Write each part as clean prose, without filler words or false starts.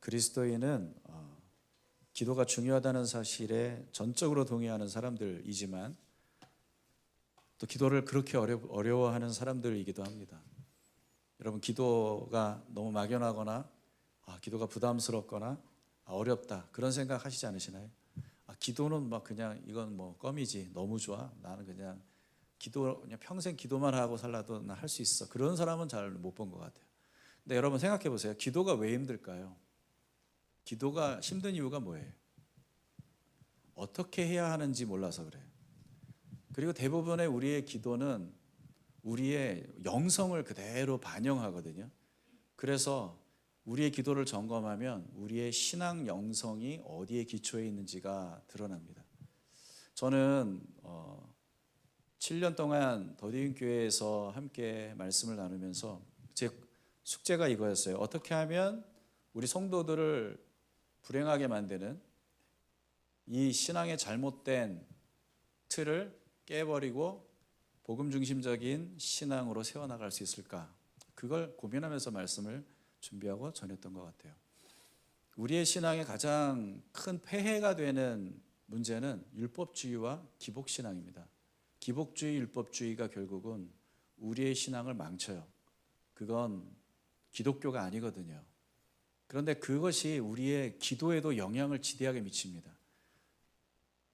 그리스도인은 기도가 중요하다는 사실에 전적으로 동의하는 사람들이지만 또 기도를 그렇게 어려워하는 사람들이기도 합니다. 여러분, 기도가 너무 막연하거나 기도가 부담스럽거나 어렵다 그런 생각 하시지 않으시나요? 기도는 막 그냥 이건 뭐 껌이지, 너무 좋아, 나는 그냥 기도 그냥 평생 기도만 하고 살라도 나 할 수 있어, 그런 사람은 잘 못 본 것 같아요. 근데 여러분 생각해 보세요. 기도가 왜 힘들까요? 기도가 힘든 이유가 뭐예요? 어떻게 해야 하는지 몰라서 그래요. 그리고 대부분의 우리의 기도는 우리의 영성을 그대로 반영하거든요. 그래서 우리의 기도를 점검하면 우리의 신앙 영성이 어디에 기초해 있는지가 드러납니다. 저는 7년 동안 더디인 교회에서 함께 말씀을 나누면서 제 숙제가 이거였어요. 어떻게 하면 우리 성도들을 불행하게 만드는 이 신앙의 잘못된 틀을 깨버리고 복음 중심적인 신앙으로 세워나갈 수 있을까? 그걸 고민하면서 말씀을 준비하고 전했던 것 같아요. 우리의 신앙의 가장 큰 폐해가 되는 문제는 율법주의와 기복신앙입니다. 기복주의, 율법주의가 결국은 우리의 신앙을 망쳐요. 그건 기독교가 아니거든요. 그런데 그것이 우리의 기도에도 영향을 지대하게 미칩니다.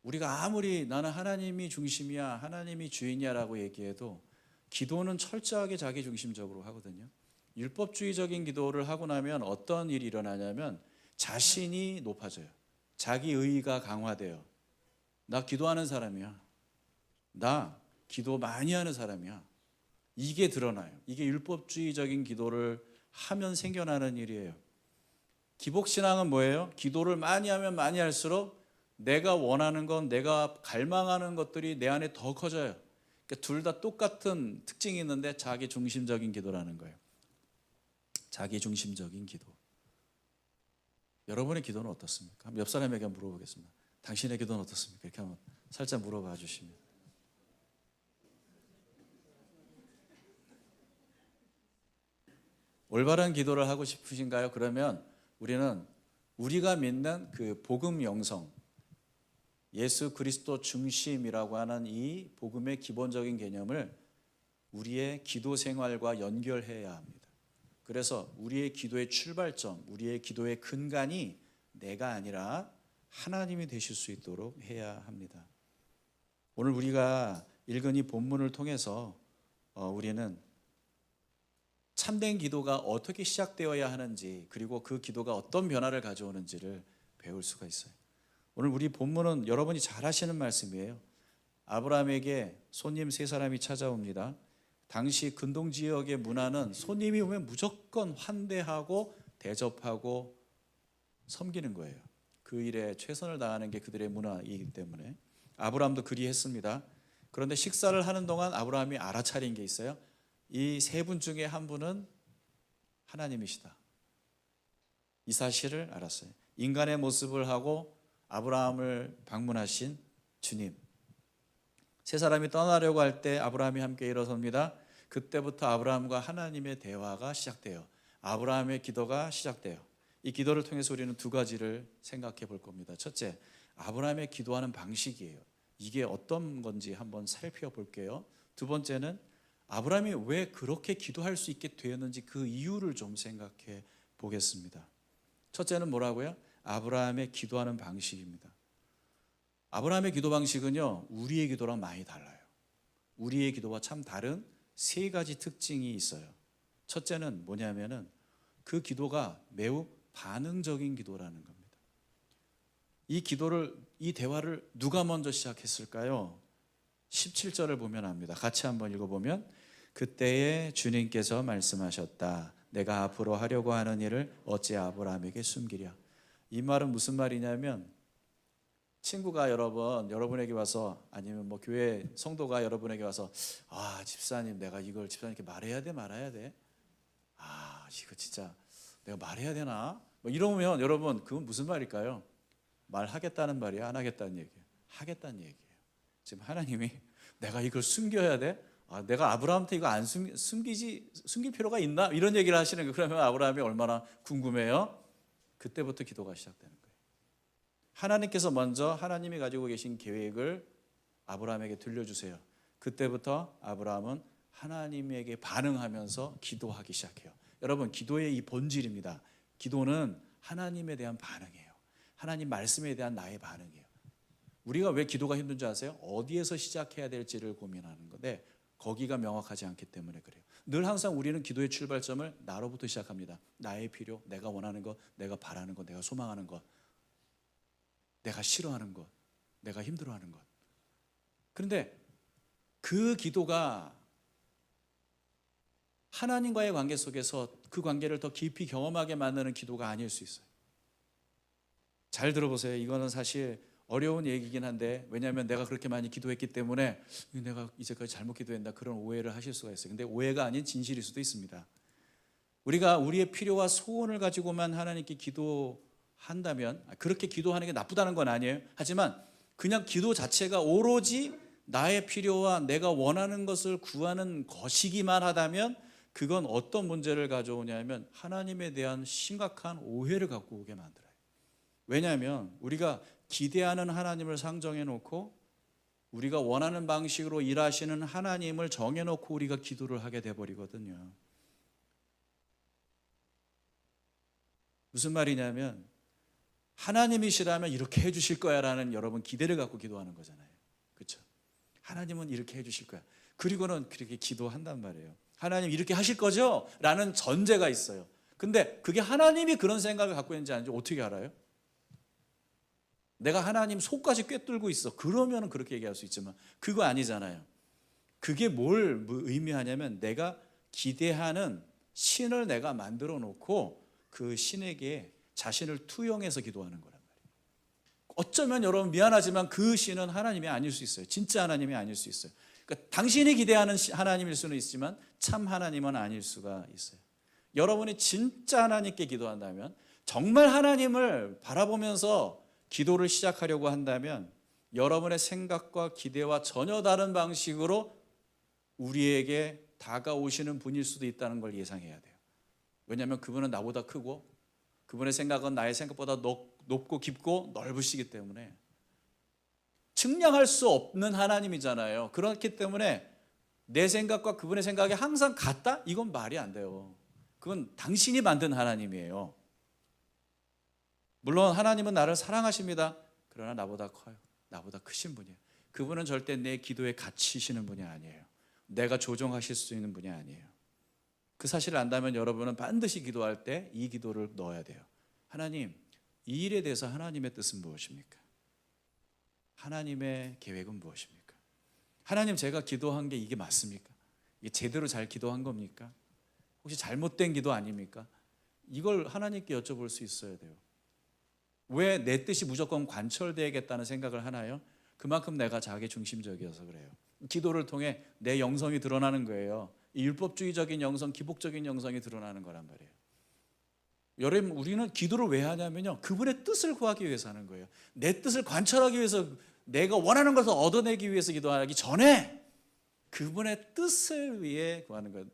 우리가 아무리 나는 하나님이 중심이야, 하나님이 주인이야 라고 얘기해도 기도는 철저하게 자기 중심적으로 하거든요. 율법주의적인 기도를 하고 나면 어떤 일이 일어나냐면 자신이 높아져요. 자기 의의가 강화돼요. 나 기도하는 사람이야, 나 기도 많이 하는 사람이야, 이게 드러나요. 이게 율법주의적인 기도를 하면 생겨나는 일이에요. 기복신앙은 뭐예요? 기도를 많이 하면 많이 할수록 내가 원하는 건, 내가 갈망하는 것들이 내 안에 더 커져요. 그러니까 둘 다 똑같은 특징이 있는데 자기 중심적인 기도라는 거예요. 자기 중심적인 기도. 여러분의 기도는 어떻습니까? 옆 사람에게 물어보겠습니다. 당신의 기도는 어떻습니까? 이렇게 한번 살짝 물어봐 주시면. 올바른 기도를 하고 싶으신가요? 그러면 우리는 우리가 믿는 그 복음 영성, 예수 그리스도 중심이라고 하는 이 복음의 기본적인 개념을 우리의 기도 생활과 연결해야 합니다. 그래서 우리의 기도의 출발점, 우리의 기도의 근간이 내가 아니라 하나님이 되실 수 있도록 해야 합니다. 오늘 우리가 읽은 이 본문을 통해서 우리는 참된 기도가 어떻게 시작되어야 하는지, 그리고 그 기도가 어떤 변화를 가져오는지를 배울 수가 있어요. 오늘 우리 본문은 여러분이 잘 아시는 말씀이에요. 아브라함에게 손님 3사람이 찾아옵니다. 당시 근동 지역의 문화는 손님이 오면 무조건 환대하고 대접하고 섬기는 거예요. 그 일에 최선을 다하는 게 그들의 문화이기 때문에 아브라함도 그리했습니다. 그런데 식사를 하는 동안 아브라함이 알아차린 게 있어요. 이 3분 중에 한 분은 하나님이시다, 이 사실을 알았어요. 인간의 모습을 하고 아브라함을 방문하신 주님. 3사람이 떠나려고 할 때 아브라함이 함께 일어섭니다. 그때부터 아브라함과 하나님의 대화가 시작돼요. 아브라함의 기도가 시작돼요. 이 기도를 통해서 우리는 2가지를 생각해 볼 겁니다. 첫째, 아브라함의 기도하는 방식이에요. 이게 어떤 건지 한번 살펴볼게요. 2번째는 아브라함이 왜 그렇게 기도할 수 있게 되었는지 그 이유를 좀 생각해 보겠습니다. 첫째는 뭐라고요? 아브라함의 기도하는 방식입니다. 아브라함의 기도 방식은요, 우리의 기도랑 많이 달라요. 우리의 기도와 참 다른 3가지 특징이 있어요. 첫째는 뭐냐면은 그 기도가 매우 반응적인 기도라는 겁니다. 이 대화를 누가 먼저 시작했을까요? 17절을 보면 압니다. 같이 한번 읽어보면, 그때에 주님께서 말씀하셨다. 내가 앞으로 하려고 하는 일을 어찌 아브라함에게 숨기랴. 이 말은 무슨 말이냐면, 친구가 여러분에게 와서, 아니면 뭐 교회 성도가 여러분에게 와서, 집사님, 내가 이걸 집사님께 말해야 돼, 말아야 돼? 이거 진짜 내가 말해야 되나? 뭐 이러면 여러분, 그건 무슨 말일까요? 말하겠다는 말이야, 안 하겠다는 얘기예요? 하겠다는 얘기예요. 지금 하나님이 내가 이걸 숨겨야 돼? 내가 아브라함한테 이거 안 숨길 필요가 있나? 이런 얘기를 하시는 거예요. 그러면 아브라함이 얼마나 궁금해요? 그때부터 기도가 시작되는 거예요. 하나님께서 먼저 하나님이 가지고 계신 계획을 아브라함에게 들려주세요. 그때부터 아브라함은 하나님에게 반응하면서 기도하기 시작해요. 여러분, 기도의 이 본질입니다. 기도는 하나님에 대한 반응이에요. 하나님 말씀에 대한 나의 반응이에요. 우리가 왜 기도가 힘든 줄 아세요? 어디에서 시작해야 될지를 고민하는 건데 거기가 명확하지 않기 때문에 그래요. 늘 항상 우리는 기도의 출발점을 나로부터 시작합니다. 나의 필요, 내가 원하는 것, 내가 바라는 것, 내가 소망하는 것, 내가 싫어하는 것, 내가 힘들어하는 것. 그런데 그 기도가 하나님과의 관계 속에서 그 관계를 더 깊이 경험하게 만드는 기도가 아닐 수 있어요. 잘 들어보세요. 이거는 사실 어려운 얘기긴 한데, 왜냐하면 내가 그렇게 많이 기도했기 때문에 내가 이제까지 잘못 기도했나 그런 오해를 하실 수가 있어요. 근데 오해가 아닌 진실일 수도 있습니다. 우리가 우리의 필요와 소원을 가지고만 하나님께 기도한다면, 그렇게 기도하는 게 나쁘다는 건 아니에요. 하지만 그냥 기도 자체가 오로지 나의 필요와 내가 원하는 것을 구하는 것이기만 하다면 그건 어떤 문제를 가져오냐면 하나님에 대한 심각한 오해를 갖고 오게 만들어요. 왜냐하면 우리가 기대하는 하나님을 상정해 놓고 우리가 원하는 방식으로 일하시는 하나님을 정해 놓고 우리가 기도를 하게 돼 버리거든요. 무슨 말이냐면 하나님이시라면 이렇게 해 주실 거야라는 여러분 기대를 갖고 기도하는 거잖아요. 그렇죠? 하나님은 이렇게 해 주실 거야. 그리고는 그렇게 기도한단 말이에요. 하나님 이렇게 하실 거죠? 라는 전제가 있어요. 근데 그게 하나님이 그런 생각을 갖고 있는지 아닌지 어떻게 알아요? 내가 하나님 속까지 꿰뚫고 있어. 그러면 그렇게 얘기할 수 있지만 그거 아니잖아요. 그게 뭘 의미하냐면 내가 기대하는 신을 내가 만들어 놓고 그 신에게 자신을 투영해서 기도하는 거란 말이에요. 어쩌면 여러분 미안하지만 그 신은 하나님이 아닐 수 있어요. 진짜 하나님이 아닐 수 있어요. 그러니까 당신이 기대하는 하나님일 수는 있지만 참 하나님은 아닐 수가 있어요. 여러분이 진짜 하나님께 기도한다면, 정말 하나님을 바라보면서 기도를 시작하려고 한다면 여러분의 생각과 기대와 전혀 다른 방식으로 우리에게 다가오시는 분일 수도 있다는 걸 예상해야 돼요. 왜냐하면 그분은 나보다 크고 그분의 생각은 나의 생각보다 높고 깊고 넓으시기 때문에 측량할 수 없는 하나님이잖아요. 그렇기 때문에 내 생각과 그분의 생각이 항상 같다? 이건 말이 안 돼요. 그건 당신이 만든 하나님이에요. 물론 하나님은 나를 사랑하십니다. 그러나 나보다 커요. 나보다 크신 분이에요. 그분은 절대 내 기도에 갇히시는 분이 아니에요. 내가 조정하실 수 있는 분이 아니에요. 그 사실을 안다면 여러분은 반드시 기도할 때 이 기도를 넣어야 돼요. 하나님, 이 일에 대해서 하나님의 뜻은 무엇입니까? 하나님의 계획은 무엇입니까? 하나님, 제가 기도한 게 이게 맞습니까? 이게 제대로 잘 기도한 겁니까? 혹시 잘못된 기도 아닙니까? 이걸 하나님께 여쭤볼 수 있어야 돼요. 왜 내 뜻이 무조건 관철되겠다는 생각을 하나요? 그만큼 내가 자기 중심적이어서 그래요. 기도를 통해 내 영성이 드러나는 거예요. 율법주의적인 영성, 기복적인 영성이 드러나는 거란 말이에요. 여러분, 우리는 기도를 왜 하냐면요, 그분의 뜻을 구하기 위해서 하는 거예요. 내 뜻을 관철하기 위해서, 내가 원하는 것을 얻어내기 위해서 기도하기 전에 그분의 뜻을 위해 구하는 거예요.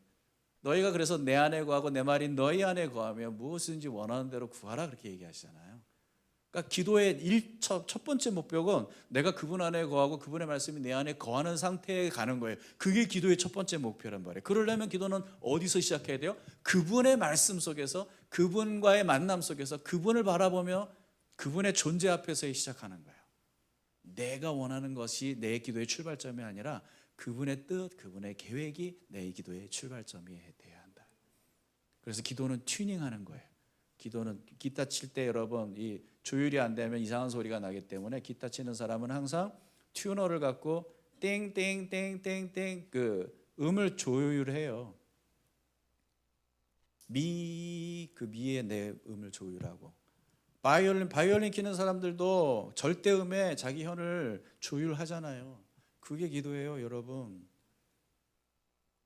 너희가 그래서 내 안에 거하고 내 말이 너희 안에 거하며 무엇인지 원하는 대로 구하라, 그렇게 얘기하시잖아요. 그러니까 기도의 첫 번째 목표는 내가 그분 안에 거하고 그분의 말씀이 내 안에 거하는 상태에 가는 거예요. 그게 기도의 첫 번째 목표란 말이에요. 그러려면 기도는 어디서 시작해야 돼요? 그분의 말씀 속에서, 그분과의 만남 속에서 그분을 바라보며 그분의 존재 앞에서 시작하는 거예요. 내가 원하는 것이 내 기도의 출발점이 아니라 그분의 뜻, 그분의 계획이 내 기도의 출발점이 되어야 한다. 그래서 기도는 튜닝하는 거예요. 기도는 기타 칠 때 여러분 이 조율이 안 되면 이상한 소리가 나기 때문에 기타 치는 사람은 항상 튜너를 갖고 땡땡땡땡땡 그 음을 조율해요. 그 미에 내 음을 조율하고, 바이올린 키는 사람들도 절대음에 자기 혀를 조율하잖아요. 그게 기도예요, 여러분.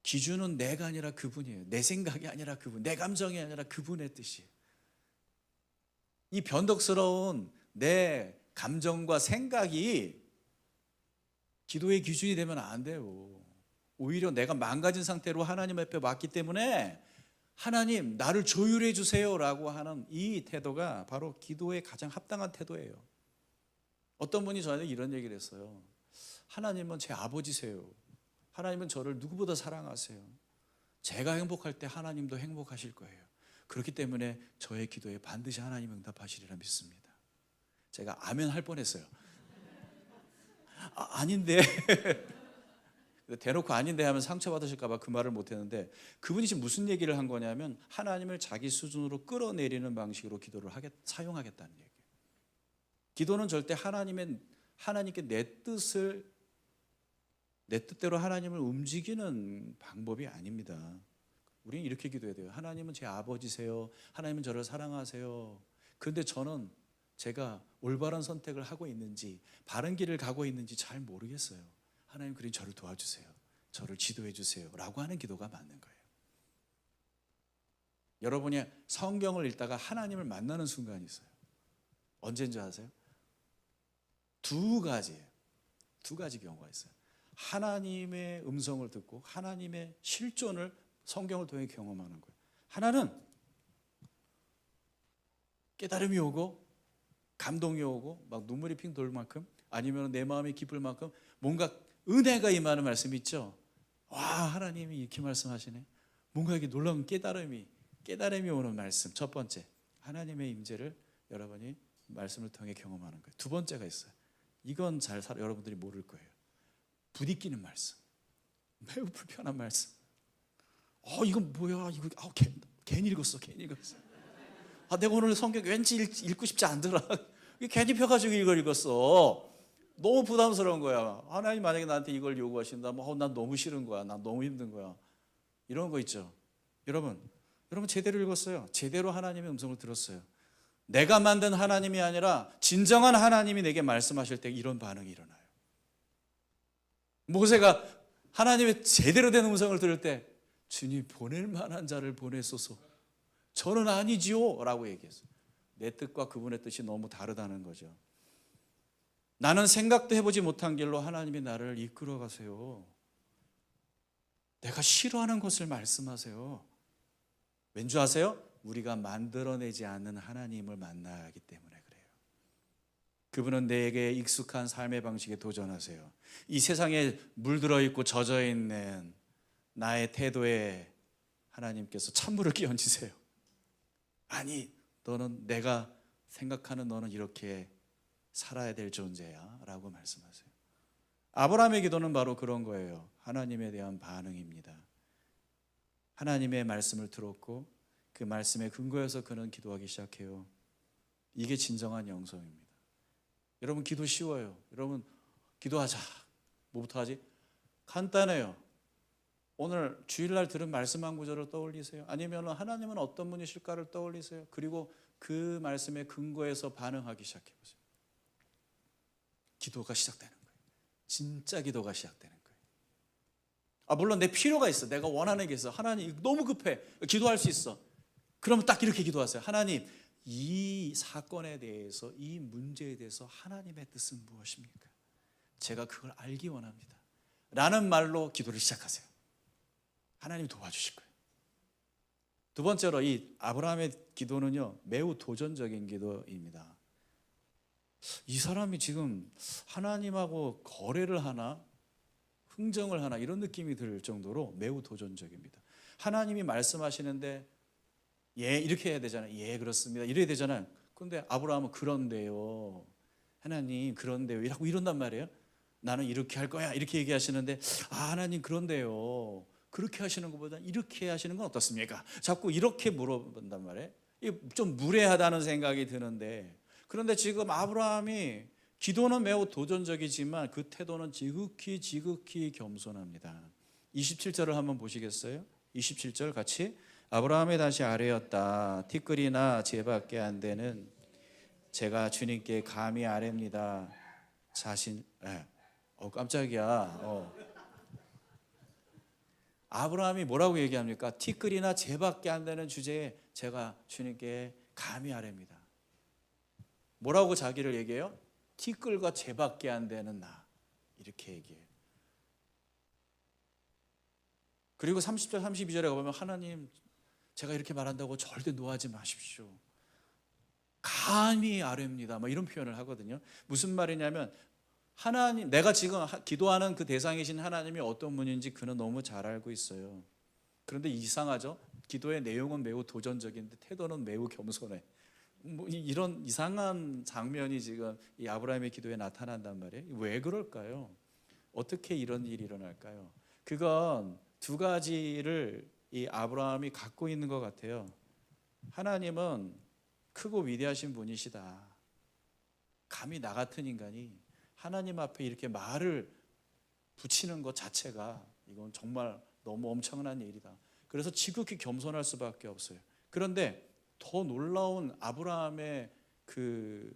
기준은 내가 아니라 그분이에요. 내 생각이 아니라 그분, 내 감정이 아니라 그분의 뜻이에요. 이 변덕스러운 내 감정과 생각이 기도의 기준이 되면 안 돼요. 오히려 내가 망가진 상태로 하나님 앞에 왔기 때문에 하나님 나를 조율해 주세요라고 하는 이 태도가 바로 기도의 가장 합당한 태도예요. 어떤 분이 저한테 이런 얘기를 했어요. 하나님은 제 아버지세요. 하나님은 저를 누구보다 사랑하세요. 제가 행복할 때 하나님도 행복하실 거예요. 그렇기 때문에 저의 기도에 반드시 하나님 응답하시리라 믿습니다. 제가 아멘 할 뻔했어요. 아닌데 대놓고 아닌데 하면 상처받으실까 봐 그 말을 못했는데, 그분이 지금 무슨 얘기를 한 거냐면 하나님을 자기 수준으로 끌어내리는 방식으로 기도를 사용하겠다는 얘기예요. 기도는 절대 하나님께 내 뜻대로 하나님을 움직이는 방법이 아닙니다. 우리는 이렇게 기도해야 돼요. 하나님은 제 아버지세요. 하나님은 저를 사랑하세요. 그런데 저는 제가 올바른 선택을 하고 있는지 바른 길을 가고 있는지 잘 모르겠어요. 하나님 그러니 저를 도와주세요. 저를 지도해 주세요. 라고 하는 기도가 맞는 거예요. 여러분이 성경을 읽다가 하나님을 만나는 순간이 있어요. 언제인지 아세요? 두 가지 경우가 있어요. 하나님의 음성을 듣고 하나님의 실존을 성경을 통해 경험하는 거예요. 하나는 깨달음이 오고 감동이 오고 막 눈물이 핑 돌 만큼, 아니면 내 마음이 기쁠 만큼 뭔가 은혜가 임하는 말씀 있죠. 와, 하나님이 이렇게 말씀하시네. 뭔가 이게 놀라운 깨달음이 오는 말씀. 첫 번째, 하나님의 임재를 여러분이 말씀을 통해 경험하는 거예요. 두 번째가 있어요. 이건 여러분들이 모를 거예요. 부딪히는 말씀. 매우 불편한 말씀. 이건 뭐야? 이거 괜히 읽었어. 내가 오늘 성경 왠지 읽고 싶지 않더라. 괜히 펴가지고 이걸 읽었어. 너무 부담스러운 거야. 하나님 만약에 나한테 이걸 요구하신다면 난 너무 싫은 거야. 난 너무 힘든 거야. 이런 거 있죠. 여러분 제대로 읽었어요. 제대로 하나님의 음성을 들었어요. 내가 만든 하나님이 아니라 진정한 하나님이 내게 말씀하실 때 이런 반응이 일어나요. 모세가 하나님의 제대로 된 음성을 들을 때 주님 보낼 만한 자를 보내소서. 저는 아니지요 라고 얘기했어요. 내 뜻과 그분의 뜻이 너무 다르다는 거죠. 나는 생각도 해보지 못한 길로 하나님이 나를 이끌어 가세요. 내가 싫어하는 것을 말씀하세요. 왠지 아세요? 우리가 만들어내지 않는 하나님을 만나기 때문에 그래요. 그분은 내게 익숙한 삶의 방식에 도전하세요. 이 세상에 물들어 있고 젖어 있는 나의 태도에 하나님께서 찬물을 끼얹으세요. 아니, 너는 내가 생각하는 너는 이렇게 살아야 될 존재야 라고 말씀하세요. 아브라함의 기도는 바로 그런 거예요. 하나님에 대한 반응입니다. 하나님의 말씀을 들었고 그 말씀에 근거해서 그는 기도하기 시작해요. 이게 진정한 영성입니다. 여러분 기도 쉬워요. 여러분 기도하자. 뭐부터 하지? 간단해요. 오늘 주일날 들은 말씀 한 구절을 떠올리세요. 아니면 하나님은 어떤 분이실까를 떠올리세요. 그리고 그 말씀에 근거해서 반응하기 시작해보세요. 기도가 시작되는 거예요. 진짜 기도가 시작되는 거예요. 물론 내 필요가 있어. 내가 원하는 게 있어. 하나님 너무 급해. 기도할 수 있어. 그러면 딱 이렇게 기도하세요. 하나님, 이 사건에 대해서, 이 문제에 대해서 하나님의 뜻은 무엇입니까? 제가 그걸 알기 원합니다. 라는 말로 기도를 시작하세요. 하나님이 도와주실 거예요. 두 번째로 이 아브라함의 기도는요, 매우 도전적인 기도입니다. 이 사람이 지금 하나님하고 거래를 하나, 흥정을 하나, 이런 느낌이 들 정도로 매우 도전적입니다. 하나님이 말씀하시는데 예, 이렇게 해야 되잖아요. 예, 그렇습니다. 이래야 되잖아요. 그런데 아브라함은 그런데요, 하나님 그런데요 이라고 이런단 말이에요. 나는 이렇게 할 거야 이렇게 얘기하시는데, 하나님 그런데요, 그렇게 하시는 것보다 이렇게 하시는 건 어떻습니까? 자꾸 이렇게 물어본단 말이에요. 좀 무례하다는 생각이 드는데, 그런데 지금 아브라함이 기도는 매우 도전적이지만 그 태도는 지극히 겸손합니다. 27절을 한번 보시겠어요? 27절 같이. 아브라함이 다시 아뢰었다. 티끌이나 재밖에 안 되는 제가 주님께 감히 아뢰입니다. 깜짝이야. 아브라함이 뭐라고 얘기합니까? 티끌이나 재밖에 안 되는 주제에 제가 주님께 감히 아뢰입니다. 뭐라고 자기를 얘기해요? 티끌과 재밖에 안 되는 나, 이렇게 얘기해요. 그리고 30절 32절에 가보면 하나님 제가 이렇게 말한다고 절대 노하지 마십시오. 감히 아뢰입니다. 뭐 이런 표현을 하거든요. 무슨 말이냐면 하나님, 내가 지금 기도하는 그 대상이신 하나님이 어떤 분인지 그는 너무 잘 알고 있어요. 그런데 이상하죠? 기도의 내용은 매우 도전적인데 태도는 매우 겸손해. 뭐 이런 이상한 장면이 지금 이 아브라함의 기도에 나타난단 말이에요. 왜 그럴까요? 어떻게 이런 일이 일어날까요? 그건 두 가지를 이 아브라함이 갖고 있는 것 같아요. 하나님은 크고 위대하신 분이시다. 감히 나 같은 인간이 하나님 앞에 이렇게 말을 붙이는 것 자체가 이건 정말 너무 엄청난 일이다. 그래서 지극히 겸손할 수밖에 없어요. 그런데 더 놀라운 아브라함의 그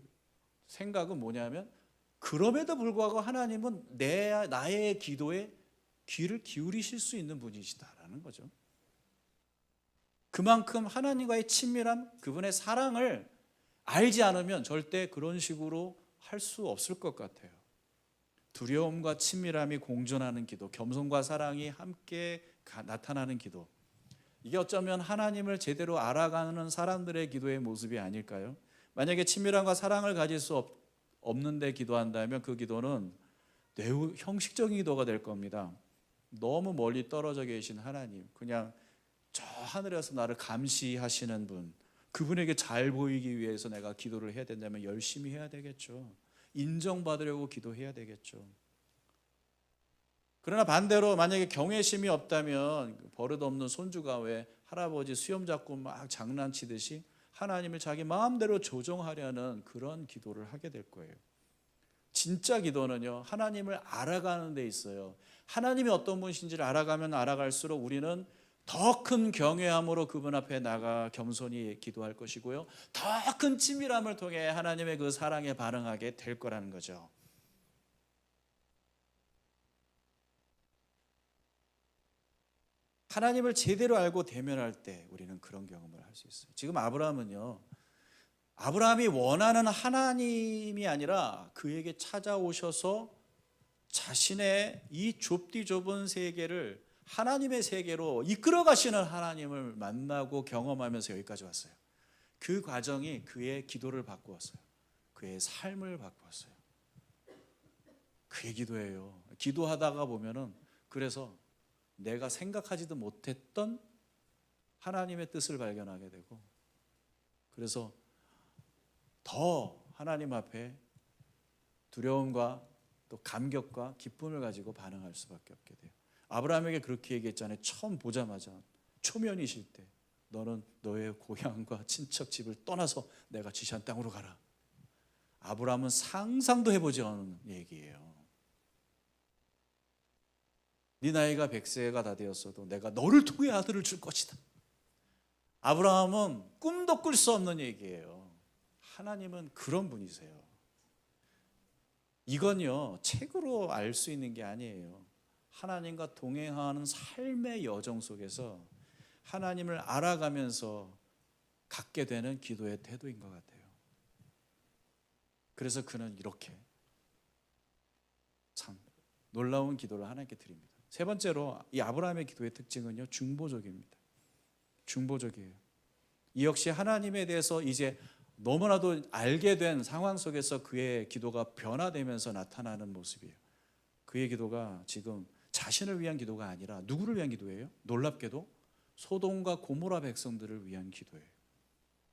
생각은 뭐냐면 그럼에도 불구하고 하나님은 나의 기도에 귀를 기울이실 수 있는 분이시다라는 거죠. 그만큼 하나님과의 친밀함, 그분의 사랑을 알지 않으면 절대 그런 식으로 할 수 없을 것 같아요. 두려움과 친밀함이 공존하는 기도, 겸손과 사랑이 함께 나타나는 기도. 이게 어쩌면 하나님을 제대로 알아가는 사람들의 기도의 모습이 아닐까요? 만약에 친밀함과 사랑을 가질 수 없는데 기도한다면 그 기도는 매우 형식적인 기도가 될 겁니다. 너무 멀리 떨어져 계신 하나님, 그냥 저 하늘에서 나를 감시하시는 분, 그분에게 잘 보이기 위해서 내가 기도를 해야 된다면 열심히 해야 되겠죠. 인정받으려고 기도해야 되겠죠. 그러나 반대로 만약에 경외심이 없다면 버릇없는 손주가 왜 할아버지 수염 잡고 막 장난치듯이 하나님을 자기 마음대로 조종하려는 그런 기도를 하게 될 거예요. 진짜 기도는요, 하나님을 알아가는 데 있어요. 하나님이 어떤 분이신지를 알아가면 알아갈수록 우리는 더 큰 경외함으로 그분 앞에 나가 겸손히 기도할 것이고요, 더 큰 친밀함을 통해 하나님의 그 사랑에 반응하게 될 거라는 거죠. 하나님을 제대로 알고 대면할 때 우리는 그런 경험을 할 수 있어요. 지금 아브라함은요, 아브라함이 원하는 하나님이 아니라 그에게 찾아오셔서 자신의 이 좁디 좁은 세계를 하나님의 세계로 이끌어 가시는 하나님을 만나고 경험하면서 여기까지 왔어요. 그 과정이 그의 기도를 바꾸었어요. 그의 삶을 바꾸었어요. 그의 기도예요. 기도하다가 보면은 그래서 내가 생각하지도 못했던 하나님의 뜻을 발견하게 되고, 그래서 더 하나님 앞에 두려움과 또 감격과 기쁨을 가지고 반응할 수밖에 없게 돼요. 아브라함에게 그렇게 얘기했잖아요. 처음 보자마자 초면이실 때 너는 너의 고향과 친척 집을 떠나서 내가 지시한 땅으로 가라. 아브라함은 상상도 해보지 않은 얘기예요. 네 나이가 100세가 다 되었어도 내가 너를 통해 아들을 줄 것이다. 아브라함은 꿈도 꿀 수 없는 얘기예요. 하나님은 그런 분이세요. 이건요, 책으로 알 수 있는 게 아니에요. 하나님과 동행하는 삶의 여정 속에서 하나님을 알아가면서 갖게 되는 기도의 태도인 것 같아요. 그래서 그는 이렇게 참 놀라운 기도를 하나님께 드립니다. 세 번째로 이 아브라함의 기도의 특징은요, 중보적입니다. 중보적이에요. 이 역시 하나님에 대해서 이제 너무나도 알게 된 상황 속에서 그의 기도가 변화되면서 나타나는 모습이에요. 그의 기도가 지금 자신을 위한 기도가 아니라 누구를 위한 기도예요? 놀랍게도 소돔과 고모라 백성들을 위한 기도예요.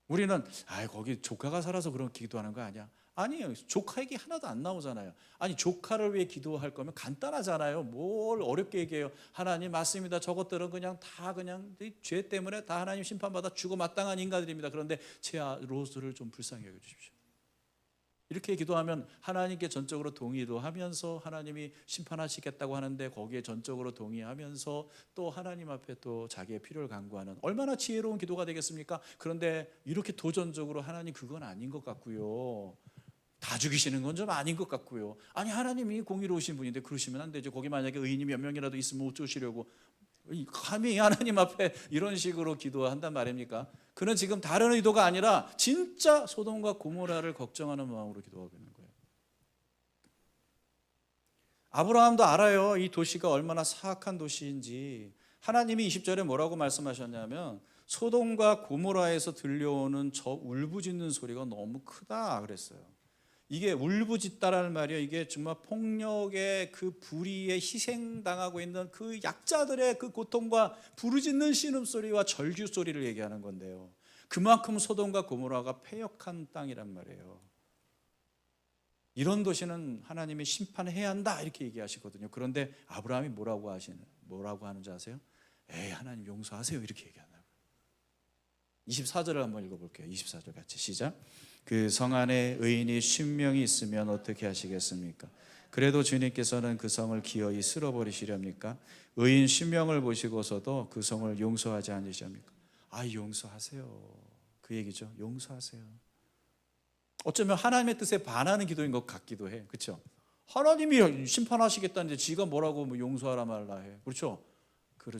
우리는 거기 조카가 살아서 그런 기도하는 거 아니야? 아니에요. 조카 얘기 하나도 안 나오잖아요. 아니, 조카를 위해 기도할 거면 간단하잖아요. 뭘 어렵게 얘기해요. 하나님 맞습니다. 저것들은 그냥 다 그냥 죄 때문에 다 하나님 심판받아 주고 마땅한 인간들입니다. 그런데 제 로스를 좀 불쌍히 여겨주십시오. 이렇게 기도하면 하나님께 전적으로 동의도 하면서 하나님이 심판하시겠다고 하는데 거기에 전적으로 동의하면서 또 하나님 앞에 또 자기의 필요를 간구하는 얼마나 지혜로운 기도가 되겠습니까? 그런데 이렇게 도전적으로 하나님 그건 아닌 것 같고요, 다 죽이시는 건 좀 아닌 것 같고요, 아니 하나님이 공의로우신 분인데 그러시면 안 되죠. 거기 만약에 의인이 몇 명이라도 있으면 어쩌시려고 감히 하나님 앞에 이런 식으로 기도한단 말입니까? 그는 지금 다른 의도가 아니라 진짜 소돔과 고모라를 걱정하는 마음으로 기도하고 있는 거예요. 아브라함도 알아요. 이 도시가 얼마나 사악한 도시인지. 하나님이 20절에 뭐라고 말씀하셨냐면 소돔과 고모라에서 들려오는 저 울부짖는 소리가 너무 크다 그랬어요. 이게 울부짖다라는 말이요, 이게 정말 폭력의 그 불의에 희생당하고 있는 그 약자들의 그 고통과 부르짖는 신음소리와 절규소리를 얘기하는 건데요, 그만큼 소돔과 고모라가 패역한 땅이란 말이에요. 이런 도시는 하나님이 심판해야 한다 이렇게 얘기하시거든요. 그런데 아브라함이 뭐라고 하는지 아세요? 에이, 하나님 용서하세요 이렇게 얘기하나요? 24절을 한번 읽어볼게요. 24절 같이 시작. 그 성 안에 의인이 10명이 있으면 어떻게 하시겠습니까? 그래도 주님께서는 그 성을 기어이 쓸어버리시렵니까? 의인 10명을 보시고서도 그 성을 용서하지 않으십니까? 아, 용서하세요. 그 얘기죠. 용서하세요. 어쩌면 하나님의 뜻에 반하는 기도인 것 같기도 해. 그렇죠? 하나님이 심판하시겠다는데 지가 뭐라고 뭐 용서하라 말라 해. 그렇죠?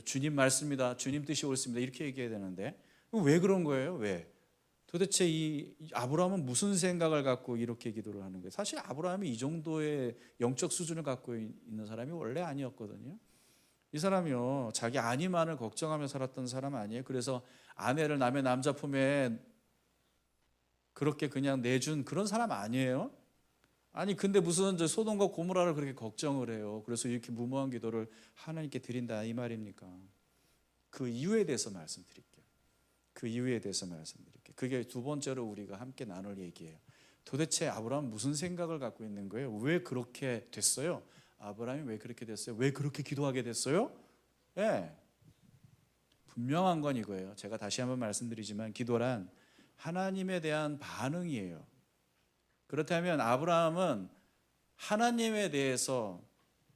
주님 말씀이다, 주님 뜻이 옳습니다 이렇게 얘기해야 되는데 왜 그런 거예요? 왜? 도대체 이 아브라함은 무슨 생각을 갖고 이렇게 기도를 하는 거예요? 사실 아브라함이 이 정도의 영적 수준을 갖고 있는 사람이 원래 아니었거든요. 이 사람이요, 자기 안위만을 걱정하며 살았던 사람 아니에요. 그래서 아내를 남의 남자 품에 그렇게 그냥 내준 그런 사람 아니에요. 아니 근데 무슨 소돔과 고모라를 그렇게 걱정을 해요. 그래서 이렇게 무모한 기도를 하나님께 드린다 이 말입니까? 그 이유에 대해서 말씀드릴게요. 그게 두 번째로 우리가 함께 나눌 얘기예요. 도대체 아브라함은 무슨 생각을 갖고 있는 거예요? 왜 그렇게 됐어요? 아브라함이 왜 그렇게 됐어요? 왜 그렇게 기도하게 됐어요? 네. 분명한 건 이거예요. 제가 다시 한번 말씀드리지만 기도란 하나님에 대한 반응이에요. 그렇다면 아브라함은 하나님에 대해서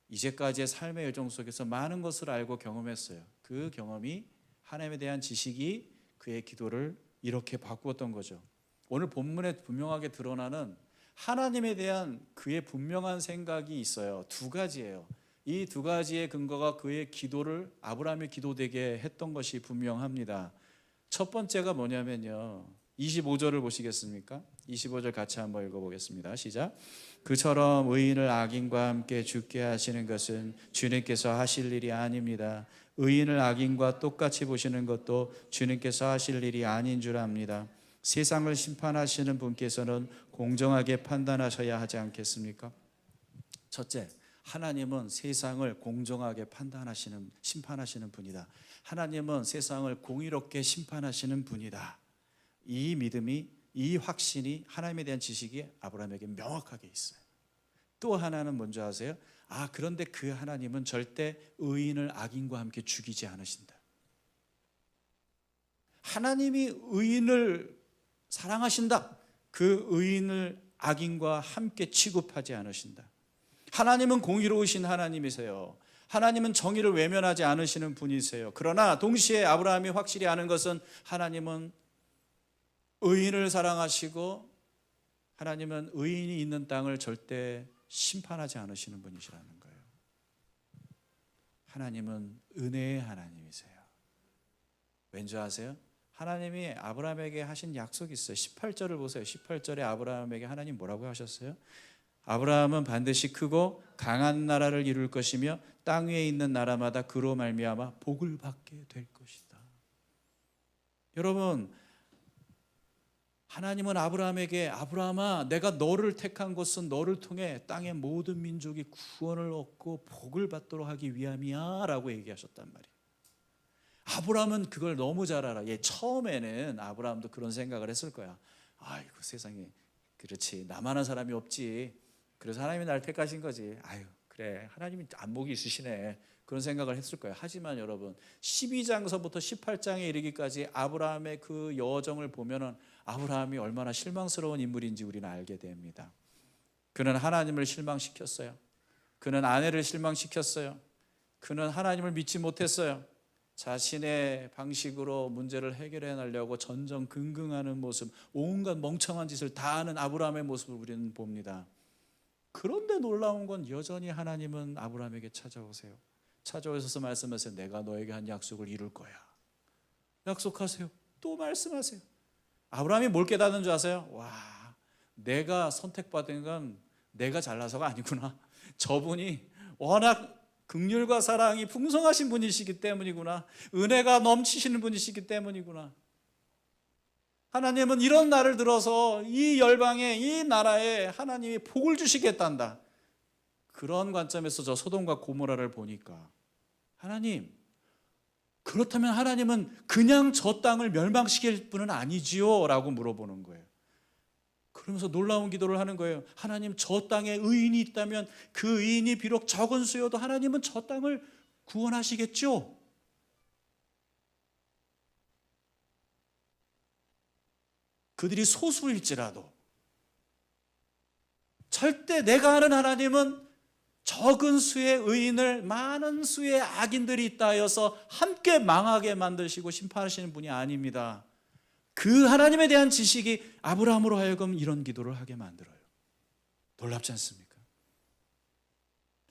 이제까지의 삶의 여정 속에서 많은 것을 알고 경험했어요. 그 경험이 하나님에 대한 지식이 그의 기도를 이렇게 바꾸었던 거죠. 오늘 본문에 분명하게 드러나는 하나님에 대한 그의 분명한 생각이 있어요. 두 가지예요. 이 두 가지의 근거가 그의 기도를 아브라함의 기도되게 했던 것이 분명합니다. 첫 번째가 뭐냐면요, 25절을 보시겠습니까? 25절 같이 한번 읽어보겠습니다. 시작. 그처럼 의인을 악인과 함께 죽게 하시는 것은 주님께서 하실 일이 아닙니다. 의인을 악인과 똑같이 보시는 것도 주님께서 하실 일이 아닌 줄 압니다. 세상을 심판하시는 분께서는 공정하게 판단하셔야 하지 않겠습니까? 첫째, 하나님은 세상을 공정하게 심판하시는 분이다. 하나님은 세상을 공의롭게 심판하시는 분이다. 이 믿음이, 이 확신이, 하나님에 대한 지식이 아브라함에게 명확하게 있어요. 또 하나는 뭔지 아세요? 그런데 그 하나님은 절대 의인을 악인과 함께 죽이지 않으신다. 하나님이 의인을 사랑하신다. 그 의인을 악인과 함께 취급하지 않으신다. 하나님은 공의로우신 하나님이세요. 하나님은 정의를 외면하지 않으시는 분이세요. 그러나 동시에 아브라함이 확실히 아는 것은 하나님은 의인을 사랑하시고 하나님은 의인이 있는 땅을 절대 심판하지 않으시는 분이시라는 거예요. 하나님은 은혜의 하나님이세요. 왠지 아세요? 하나님이 아브라함에게 하신 약속이 있어요. 18절을 보세요. 18절에 아브라함에게 하나님 뭐라고 하셨어요? 아브라함은 반드시 크고 강한 나라를 이룰 것이며 땅 위에 있는 나라마다 그로 말미암아 복을 받게 될 것이다. 여러분, 하나님은 아브라함에게 아브라함아, 내가 너를 택한 것은 너를 통해 땅의 모든 민족이 구원을 얻고 복을 받도록 하기 위함이야 라고 얘기하셨단 말이에요. 아브라함은 그걸 너무 잘 알아. 처음에는 아브라함도 그런 생각을 했을 거야. 아이고 세상에, 그렇지, 나만한 사람이 없지. 그래서 하나님이 나를 택하신 거지. 그래, 하나님이 안목이 있으시네. 그런 생각을 했을 거예요. 하지만 여러분, 12장서부터 18장에 이르기까지 아브라함의 그 여정을 보면은 아브라함이 얼마나 실망스러운 인물인지 우리는 알게 됩니다. 그는 하나님을 실망시켰어요. 그는 아내를 실망시켰어요. 그는 하나님을 믿지 못했어요. 자신의 방식으로 문제를 해결해 나려고 전전긍긍하는 모습, 온갖 멍청한 짓을 다 하는 아브라함의 모습을 우리는 봅니다. 그런데 놀라운 건 여전히 하나님은 아브라함에게 찾아오세요. 찾아오셔서 말씀하세요. 내가 너에게 한 약속을 이룰 거야. 약속하세요. 또 말씀하세요. 아브라함이 뭘 깨닫는 줄 아세요? 내가 선택받은 건 내가 잘나서가 아니구나. 저분이 워낙 긍휼과 사랑이 풍성하신 분이시기 때문이구나. 은혜가 넘치시는 분이시기 때문이구나. 하나님은 이런 날을 들어서 이 열방에, 이 나라에 하나님이 복을 주시겠단다. 그런 관점에서 저 소돔과 고모라를 보니까 하나님, 그렇다면 하나님은 그냥 저 땅을 멸망시킬 분은 아니지요? 라고 물어보는 거예요. 그러면서 놀라운 기도를 하는 거예요. 하나님, 저 땅에 의인이 있다면 그 의인이 비록 적은 수여도 하나님은 저 땅을 구원하시겠죠? 그들이 소수일지라도 절대 내가 아는 하나님은 적은 수의 의인을 많은 수의 악인들이 있다 하여서 함께 망하게 만드시고 심판하시는 분이 아닙니다. 그 하나님에 대한 지식이 아브라함으로 하여금 이런 기도를 하게 만들어요. 놀랍지 않습니까?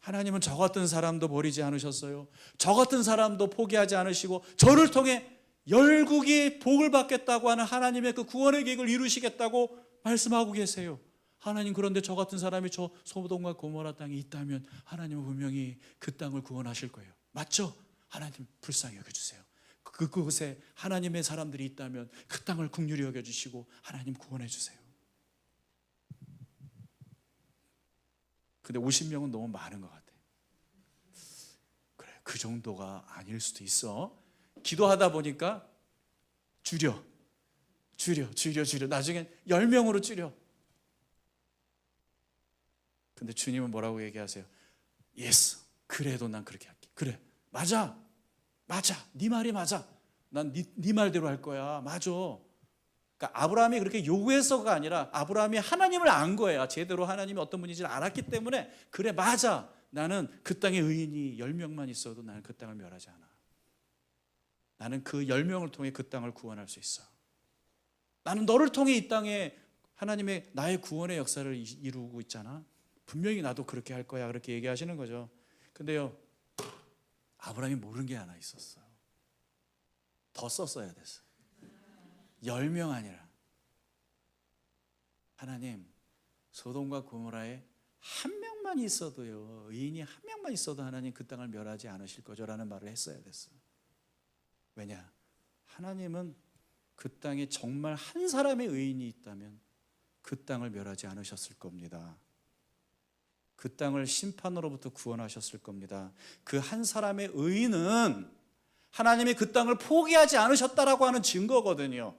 하나님은 저 같은 사람도 버리지 않으셨어요. 저 같은 사람도 포기하지 않으시고 저를 통해 열국이 복을 받겠다고 하는 하나님의 그 구원의 계획을 이루시겠다고 말씀하고 계세요. 하나님, 그런데 저 같은 사람이 저 소돔과 고모라 땅에 있다면 하나님은 분명히 그 땅을 구원하실 거예요. 맞죠? 하나님 불쌍히 여겨주세요. 그곳에 하나님의 사람들이 있다면 그 땅을 긍휼히 여겨주시고 하나님 구원해 주세요. 근데 50명은 너무 많은 것 같아요. 그래, 그 정도가 아닐 수도 있어. 기도하다 보니까 줄여. 나중엔 10명으로 줄여. 근데 주님은 뭐라고 얘기하세요? 예스, 그래도 난 그렇게 할게. 그래, 맞아, 네 말이 맞아. 난 네 말대로 할 거야. 맞아. 그러니까 아브라함이 그렇게 요구해서가 아니라 아브라함이 하나님을 안 거예요. 제대로 하나님이 어떤 분인지를 알았기 때문에 그래, 맞아, 나는 그 땅에 의인이 10명만 있어도 나는 그 땅을 멸하지 않아. 나는 그 10명을 통해 그 땅을 구원할 수 있어. 나는 너를 통해 이 땅에 하나님의 나의 구원의 역사를 이루고 있잖아. 분명히 나도 그렇게 할 거야. 그렇게 얘기하시는 거죠. 근데요, 아브라함이 모르는 게 하나 있었어요. 더 썼어야 됐어요. 10명 아니라 하나님, 소돔과 고모라에 한 명만 있어도요, 의인이 한 명만 있어도 하나님 그 땅을 멸하지 않으실 거죠 라는 말을 했어야 됐어요. 왜냐? 하나님은 그 땅에 정말 한 사람의 의인이 있다면 그 땅을 멸하지 않으셨을 겁니다. 그 땅을 심판으로부터 구원하셨을 겁니다. 그 한 사람의 의인은 하나님이 그 땅을 포기하지 않으셨다라고 하는 증거거든요.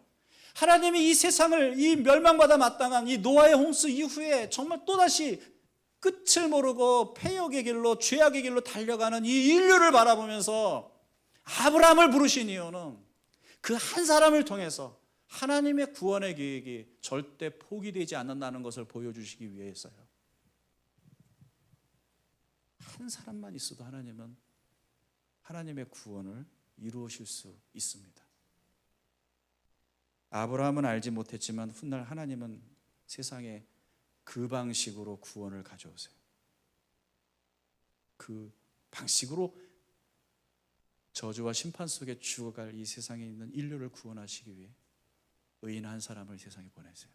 하나님이 이 세상을, 이 멸망받아 마땅한 이 노아의 홍수 이후에 정말 또다시 끝을 모르고 패역의 길로, 죄악의 길로 달려가는 이 인류를 바라보면서 아브라함을 부르신 이유는 그 한 사람을 통해서 하나님의 구원의 계획이 절대 포기되지 않는다는 것을 보여주시기 위해서요. 한 사람만 있어도 하나님은 하나님의 구원을 이루실 수 있습니다. 아브라함은 알지 못했지만 훗날 하나님은 세상에 그 방식으로 구원을 가져오세요. 그 방식으로 저주와 심판 속에 죽어갈 이 세상에 있는 인류를 구원하시기 위해 의인 한 사람을 세상에 보내세요.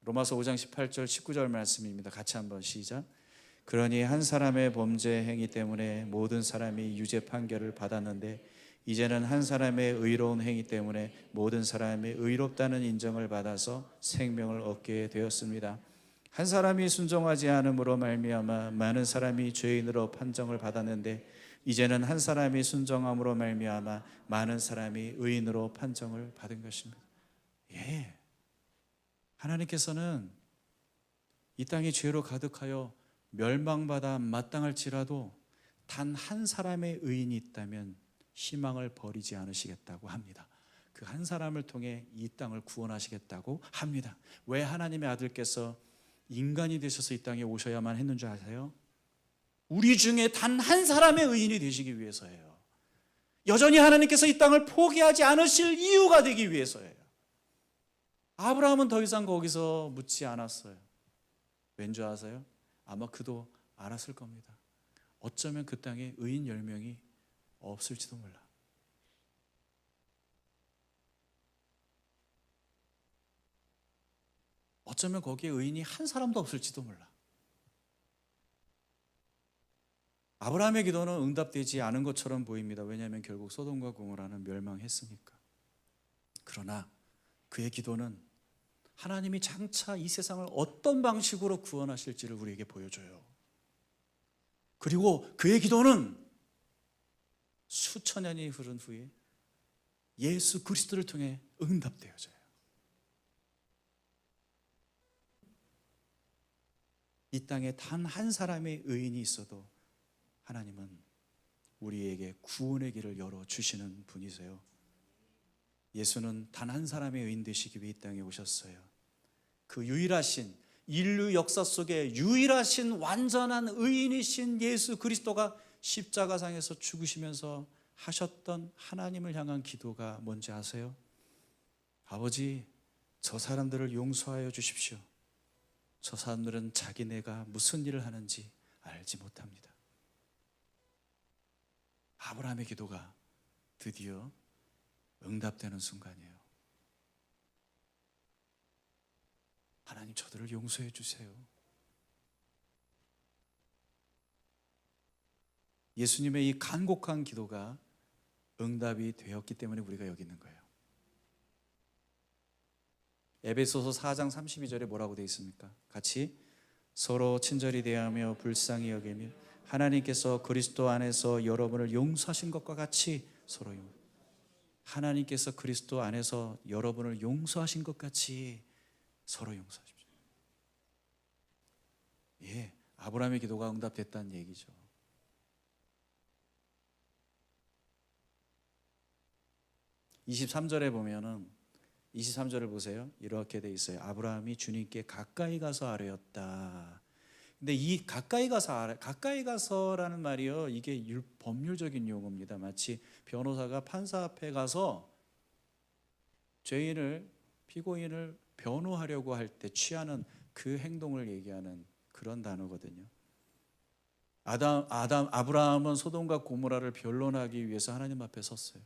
로마서 5장 18절 19절 말씀입니다. 같이 한번 시작. 그러니 한 사람의 범죄 행위 때문에 모든 사람이 유죄 판결을 받았는데 이제는 한 사람의 의로운 행위 때문에 모든 사람이 의롭다는 인정을 받아서 생명을 얻게 되었습니다. 한 사람이 순종하지 않음으로 말미암아 많은 사람이 죄인으로 판정을 받았는데 이제는 한 사람이 순종함으로 말미암아 많은 사람이 의인으로 판정을 받은 것입니다. 예, 하나님께서는 이 땅이 죄로 가득하여 멸망받아 마땅할지라도 단 한 사람의 의인이 있다면 희망을 버리지 않으시겠다고 합니다. 그 한 사람을 통해 이 땅을 구원하시겠다고 합니다. 왜 하나님의 아들께서 인간이 되셔서 이 땅에 오셔야만 했는 줄 아세요? 우리 중에 단 한 사람의 의인이 되시기 위해서예요. 여전히 하나님께서 이 땅을 포기하지 않으실 이유가 되기 위해서예요. 아브라함은 더 이상 거기서 묻지 않았어요. 왠지 아세요? 아마 그도 알았을 겁니다. 어쩌면 그 땅에 의인 10명이 없을지도 몰라. 어쩌면 거기에 의인이 한 사람도 없을지도 몰라. 아브라함의 기도는 응답되지 않은 것처럼 보입니다. 왜냐하면 결국 소돔과 고모라는 멸망했으니까. 그러나 그의 기도는 하나님이 장차 이 세상을 어떤 방식으로 구원하실지를 우리에게 보여줘요. 그리고 그의 기도는 수천 년이 흐른 후에 예수 그리스도를 통해 응답되어져요. 이 땅에 단 한 사람의 의인이 있어도 하나님은 우리에게 구원의 길을 열어주시는 분이세요. 예수는 단 한 사람의 의인 되시기 위해 이 땅에 오셨어요. 그 유일하신, 인류 역사 속에 유일하신 완전한 의인이신 예수 그리스도가 십자가상에서 죽으시면서 하셨던 하나님을 향한 기도가 뭔지 아세요? 아버지, 저 사람들을 용서하여 주십시오. 저 사람들은 자기네가 무슨 일을 하는지 알지 못합니다. 아브라함의 기도가 드디어 응답되는 순간이에요. 하나님, 저들을 용서해 주세요. 예수님의 이 간곡한 기도가 응답이 되었기 때문에 우리가 여기 있는 거예요. 에베소서 4장 32절에 뭐라고 되어 있습니까? 같이 서로 친절히 대하며 불쌍히 여기며 하나님께서 그리스도 안에서 여러분을 용서하신 것과 같이 서로 하나님께서 그리스도 안에서 여러분을 용서하신 것 같이 서로 용서하십시오. 예, 아브라함의 기도가 응답됐다는 얘기죠. (23절에) 보면은 23절을 보세요. 이렇게 돼 있어요. 아브라함이 주님께 가까이 가서 아뢰었다. 근데 이 가까이 가서라는 말이요, 이게 법률적인 용어입니다. 마치 변호사가 판사 앞에 가서 피고인을 변호하려고 할 때 취하는 그 행동을 얘기하는 그런 단어거든요. 아브라함은 소돔과 고모라를 변론하기 위해서 하나님 앞에 섰어요.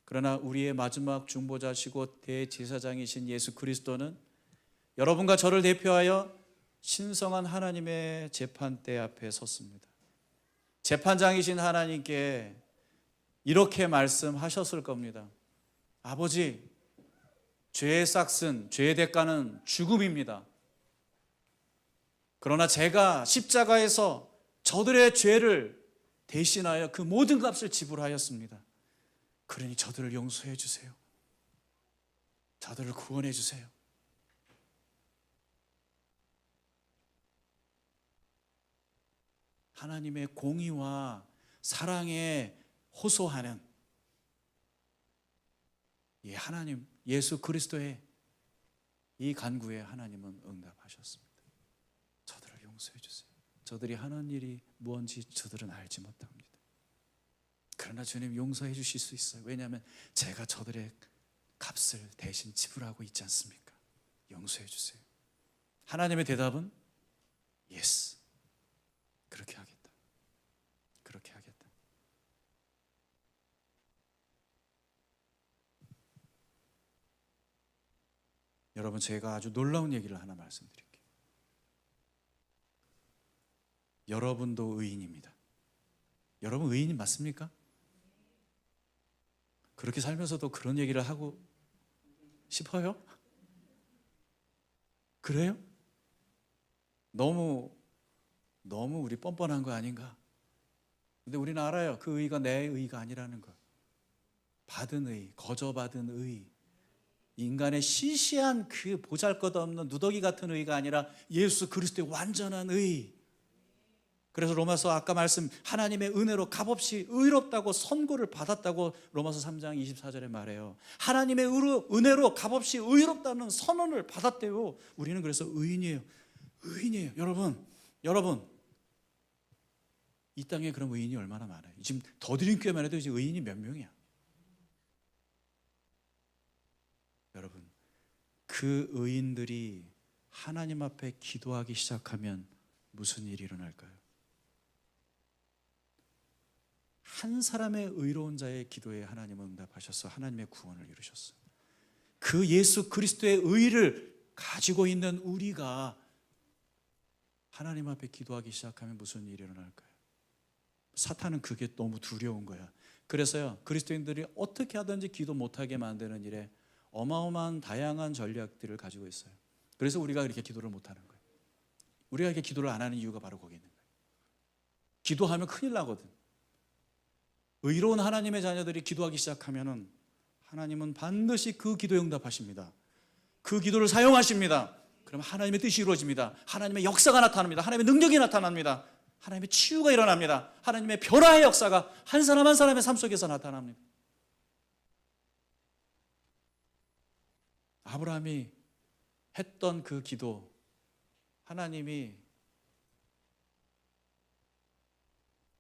그러나 우리의 마지막 중보자시고 대제사장이신 예수 그리스도는 여러분과 저를 대표하여 신성한 하나님의 재판대 앞에 섰습니다. 재판장이신 하나님께 이렇게 말씀하셨을 겁니다. 아버지, 죄의 싹슨, 죄의 대가는 죽음입니다. 그러나 제가 십자가에서 저들의 죄를 대신하여 그 모든 값을 지불하였습니다. 그러니 저들을 용서해 주세요. 저들을 구원해 주세요. 하나님의 공의와 사랑에 호소하는 이 하나님, 예수 그리스도의 이 간구에 하나님은 응답하셨습니다. 저들을 용서해 주세요. 저들이 하는 일이 무엇인지 저들은 알지 못합니다. 그러나 주님 용서해 주실 수 있어요. 왜냐하면 제가 저들의 값을 대신 지불하고 있지 않습니까? 용서해 주세요. 하나님의 대답은 예스. 그렇게 하겠다. 그렇게 하겠다. 여러분, 제가 아주 놀라운 얘기를 하나 말씀드릴게요. 여러분도 의인입니다. 여러분 의인이 맞습니까? 그렇게 살면서도 그런 얘기를 하고 싶어요? 그래요? 너무 우리 뻔뻔한 거 아닌가? 근데 우리는 알아요. 그 의가 내 의가 아니라는 거. 받은 의, 거저받은 의, 인간의 시시한 그 보잘것없는 누더기 같은 의가 아니라 예수 그리스도의 완전한 의. 그래서 로마서 아까 말씀 하나님의 은혜로 값없이 의롭다고 선고를 받았다고 로마서 3장 24절에 말해요. 하나님의 은혜로 값없이 의롭다는 선언을 받았대요. 우리는 그래서 의인이에요. 의인이에요. 여러분 이 땅에 그런 의인이 얼마나 많아요. 지금 더드림교회만 해도 이제 의인이 몇 명이야. 여러분, 그 의인들이 하나님 앞에 기도하기 시작하면 무슨 일이 일어날까요? 한 사람의 의로운 자의 기도에 하나님은 응답하셔서 하나님의 구원을 이루셨어요. 그 예수 그리스도의 의를 가지고 있는 우리가 하나님 앞에 기도하기 시작하면 무슨 일이 일어날까요? 사탄은 그게 너무 두려운 거야. 그래서요, 그리스도인들이 어떻게 하든지 기도 못하게 만드는 일에 어마어마한 다양한 전략들을 가지고 있어요. 그래서 우리가 이렇게 기도를 못하는 거예요. 우리가 이렇게 기도를 안 하는 이유가 바로 거기 있는 거예요. 기도하면 큰일 나거든. 의로운 하나님의 자녀들이 기도하기 시작하면은 하나님은 반드시 그 기도에 응답하십니다. 그 기도를 사용하십니다. 그럼 하나님의 뜻이 이루어집니다. 하나님의 역사가 나타납니다. 하나님의 능력이 나타납니다. 하나님의 치유가 일어납니다. 하나님의 변화의 역사가 한 사람 한 사람의 삶 속에서 나타납니다. 아브라함이 했던 그 기도, 하나님이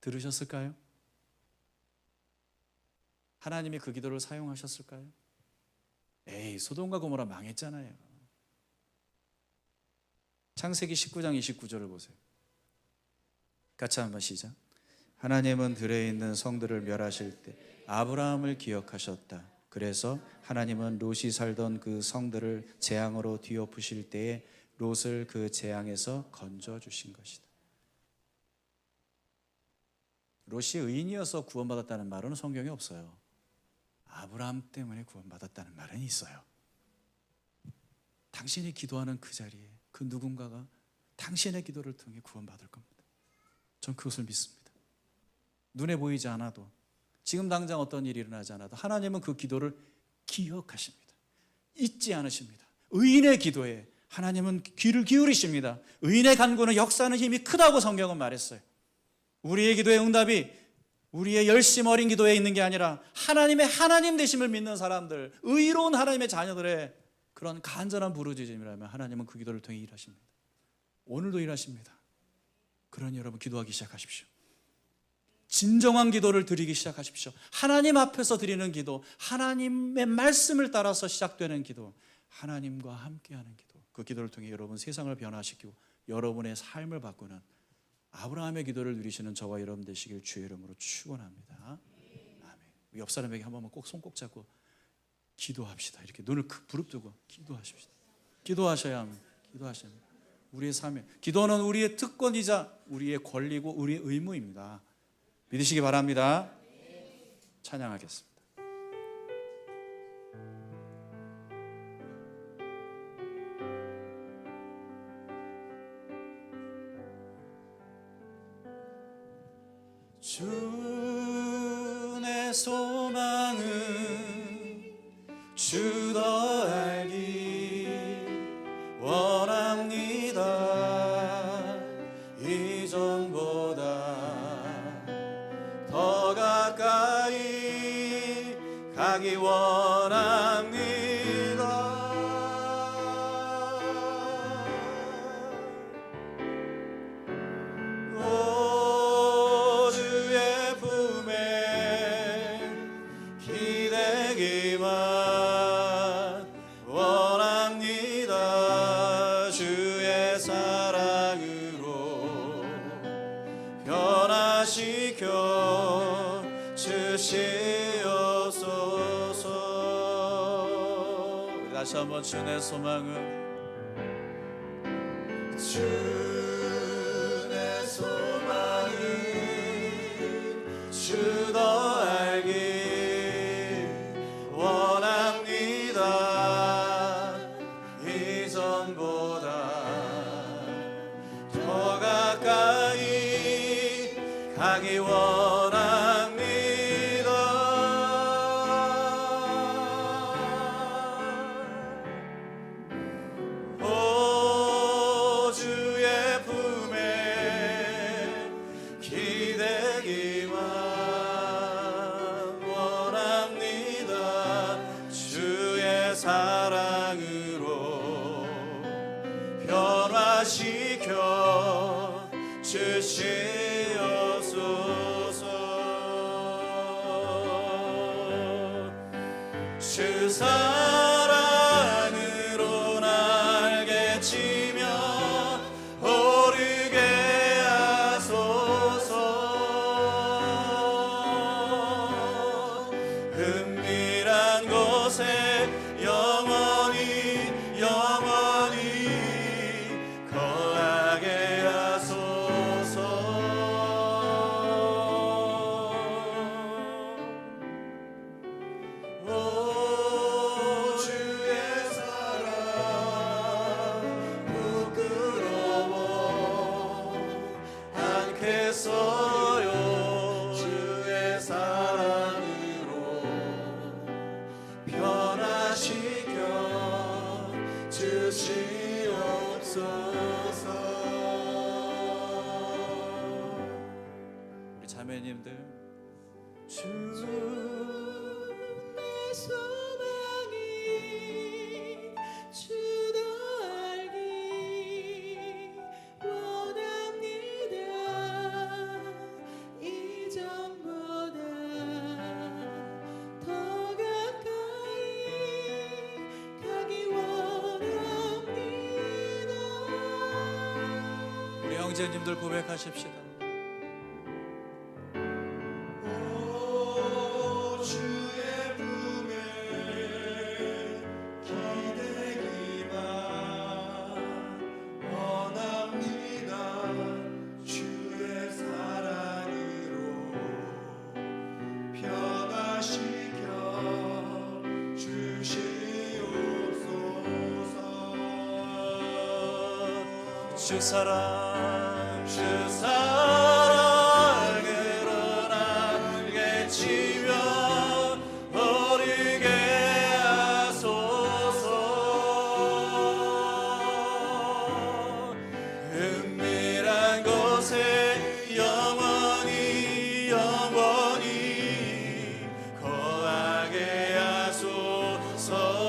들으셨을까요? 하나님이 그 기도를 사용하셨을까요? 에이, 소돔과 고모라 망했잖아요. 창세기 19장 29절을 보세요. 같이 한번 시작. 하나님은 들에 있는 성들을 멸하실 때 아브라함을 기억하셨다. 그래서 하나님은 롯이 살던 그 성들을 재앙으로 뒤엎으실 때에 롯을 그 재앙에서 건져주신 것이다. 롯이 의인이어서 구원받았다는 말은 성경에 없어요. 아브라함 때문에 구원받았다는 말은 있어요. 당신이 기도하는 그 자리에 그 누군가가 당신의 기도를 통해 구원받을 겁니다. 전 그것을 믿습니다. 눈에 보이지 않아도, 지금 당장 어떤 일이 일어나지 않아도 하나님은 그 기도를 기억하십니다. 잊지 않으십니다. 의인의 기도에 하나님은 귀를 기울이십니다. 의인의 간구는 역사하는 힘이 크다고 성경은 말했어요. 우리의 기도의 응답이 우리의 열심 어린 기도에 있는 게 아니라 하나님의 하나님 되심을 믿는 사람들, 의로운 하나님의 자녀들의 그런 간절한 부르짖음이라면 하나님은 그 기도를 통해 일하십니다. 오늘도 일하십니다. 그러니 여러분 기도하기 시작하십시오. 진정한 기도를 드리기 시작하십시오. 하나님 앞에서 드리는 기도, 하나님의 말씀을 따라서 시작되는 기도, 하나님과 함께하는 기도, 그 기도를 통해 여러분 세상을 변화시키고 여러분의 삶을 바꾸는 아브라함의 기도를 누리시는 저와 여러분 되시길 주의 이름으로 축원합니다. 아멘. 옆 사람에게 한 번만 꼭 손 꼭 잡고 기도합시다. 이렇게 눈을 부릅뜨고 기도하십시다. 기도하셔야 합니다. 기도하셔야 합니다. 우리의 삶에 기도는 우리의 특권이자 우리의 권리고 우리의 의무입니다. 믿으시기 바랍니다. 찬양하겠습니다. 주 내 소망은 주 더 알기 원합니다. 이전보다 더 가까이 가기 원합니다. 오 주의 품에 기대기만 원합니다. 주의 사랑으로 변화시켜 주시옵소서. 다시 한번 주 내 소망은 주 내 소망은 주 더 알기 원합니다. 이전보다 더 가까이 가기 원합니다. 오 주의 품에 기대기만 원합니다. 주의 사랑으로 변화시켜 주시옵소서. 주 사랑으로 날개 치며 오르게 하소서. 은밀한 곳에 영원히 거하게 하소서. 형제님들 고백하십시다. 주의 품에 기대기만 원합니다. 주의 사랑으로 변화시켜 주시옵소서. 주 사랑 주 사랑으로 날개 치며 어리게 하소서. 은밀한 곳에 영원히 거하게 하소서.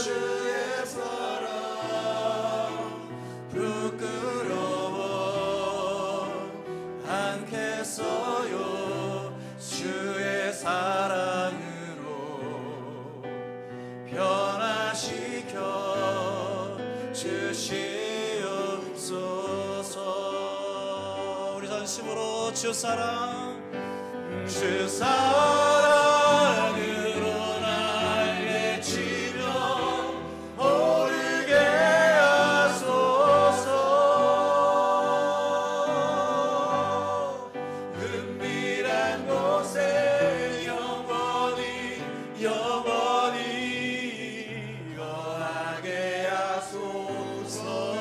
주의 사랑 부끄러워 않겠어요. 주의 사랑으로 변화시켜 주시옵소서. 우리 전심으로 주 사랑 주 사랑으로 날개 치며 오르게 하소서. 은밀한 곳에 영원히 거하게 하소서.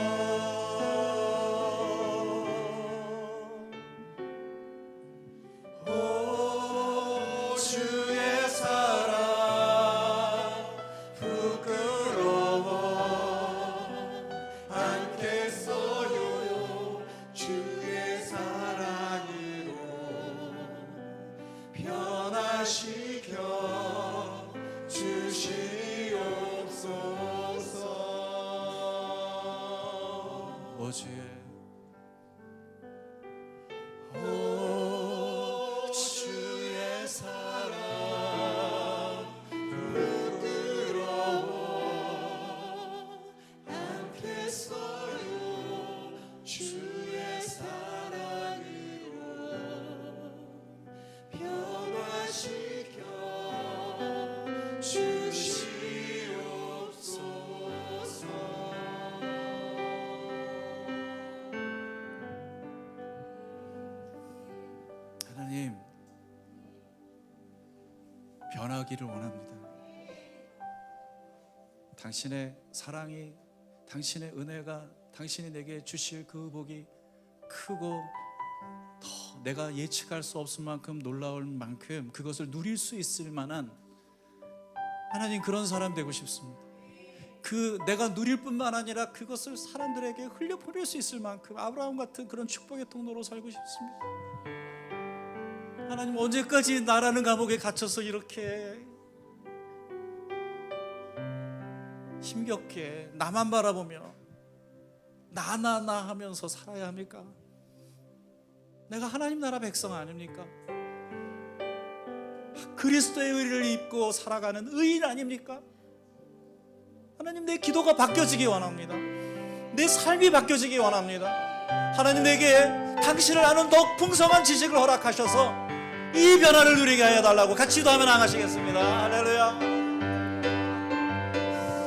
주의 사랑 부끄러워 않겠어요. 주의 사랑으로 변화시켜 주시옵소서. 오 주의 주의 사랑 부끄러워 않겠어요. 주의 사랑으로 변화시켜 주시옵소서. 하나님, 변하기를 원합니다. 당신의 사랑이, 당신의 은혜가, 당신이 내게 주실 그 복이 크고 더 내가 예측할 수 없을 만큼 놀라울 만큼 그것을 누릴 수 있을 만한 하나님, 그런 사람 되고 싶습니다. 그 내가 누릴 뿐만 아니라 그것을 사람들에게 흘려보낼 수 있을 만큼 아브라함 같은 그런 축복의 통로로 살고 싶습니다. 하나님, 언제까지 나라는 감옥에 갇혀서 이렇게 힘겹게 나만 바라보며 나 하면서 살아야 합니까? 내가 하나님 나라 백성 아닙니까? 그리스도의 의를 입고 살아가는 의인 아닙니까? 하나님, 내 기도가 바뀌어지기 원합니다. 내 삶이 바뀌어지기 원합니다. 하나님, 내게 당신을 아는 더욱 풍성한 지식을 허락하셔서 이 변화를 누리게 하여 달라고 같이 기도하며 나가시겠습니다.